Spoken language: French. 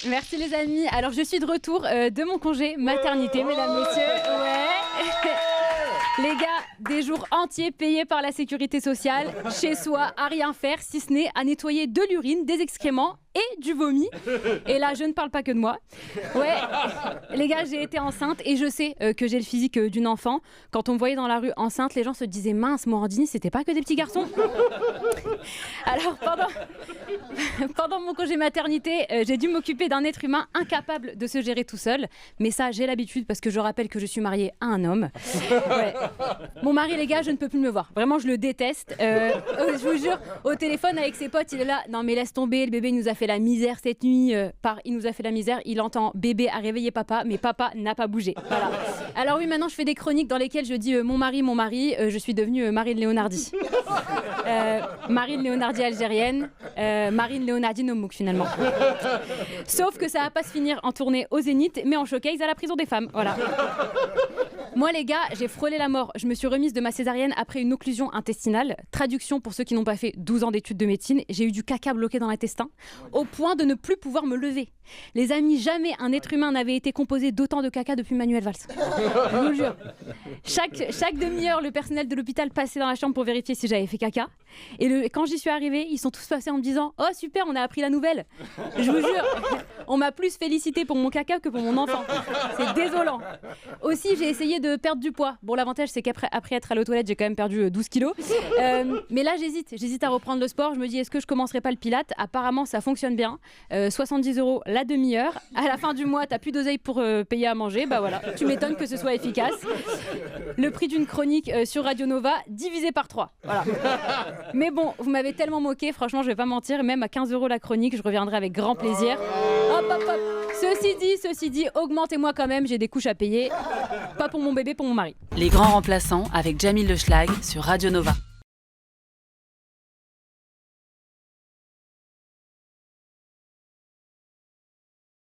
Merci les amis. Alors je suis de retour de mon congé maternité, mesdames, messieurs. Ouais. Les gars, des jours entiers payés par la sécurité sociale, chez soi, à rien faire, si ce n'est à nettoyer de l'urine, des excréments et du vomi. Et là, je ne parle pas que de moi. Ouais, les gars, j'ai été enceinte et je sais que j'ai le physique d'une enfant. Quand on me voyait dans la rue enceinte, les gens se disaient mince, Morandini, c'était pas que des petits garçons. Alors, pendant mon congé maternité, j'ai dû m'occuper d'un être humain incapable de se gérer tout seul. Mais ça, j'ai l'habitude parce que je rappelle que je suis mariée à un homme. Ouais. Mon mari, les gars, je ne peux plus me voir. Vraiment, je le déteste. Je vous jure, au téléphone avec ses potes, il est là. Non, mais laisse tomber, le bébé nous a fait la misère cette nuit. Il nous a fait la misère. Il entend bébé a réveillé papa, mais papa n'a pas bougé. Voilà. Alors oui, maintenant, je fais des chroniques dans lesquelles je dis mon mari. Je suis devenue Marine Leonardi. Marine Leonardi algérienne. Marine Leonardi Nomouk, finalement. Sauf que ça va pas se finir en tournée au Zénith, mais en showcase à la prison des femmes. Voilà. Moi, les gars, j'ai frôlé la mort. Je me suis remise de ma césarienne après une occlusion intestinale. Traduction pour ceux qui n'ont pas fait 12 ans d'études de médecine. J'ai eu du caca bloqué dans l'intestin, au point de ne plus pouvoir me lever. Les amis, jamais un être humain n'avait été composé d'autant de caca depuis Manuel Valls. Je vous le jure. Chaque demi-heure, le personnel de l'hôpital passait dans la chambre pour vérifier si j'avais fait caca. Et quand j'y suis arrivée, ils sont tous passés en me disant « Oh super, on a appris la nouvelle !» Je vous jure, on m'a plus félicité pour mon caca que pour mon enfant. C'est désolant. Aussi, j'ai essayé de perdre du poids. Bon, l'avantage, c'est qu'après être allée aux toilettes, j'ai quand même perdu 12 kilos. Mais là, j'hésite à reprendre le sport. Je me dis, est-ce que je commencerai pas le pilate? Apparemment, ça fonctionne bien. 70 € la demi-heure. À la fin du mois, t'as plus d'oseille pour payer à manger. Bah voilà, tu m'étonnes que ce soit efficace. Le prix d'une chronique sur Radio Nova, divisé par 3. Voilà. Mais bon, vous m'avez tellement moqué, franchement, je vais pas mentir. Même à 15 € la chronique, je reviendrai avec grand plaisir. Hop, hop, hop. Ceci dit, augmentez-moi quand même, j'ai des couches à payer. Pas pour mon bébé, pour mon mari. Les grands remplaçants avec Jamil Le Schlag sur Radio Nova.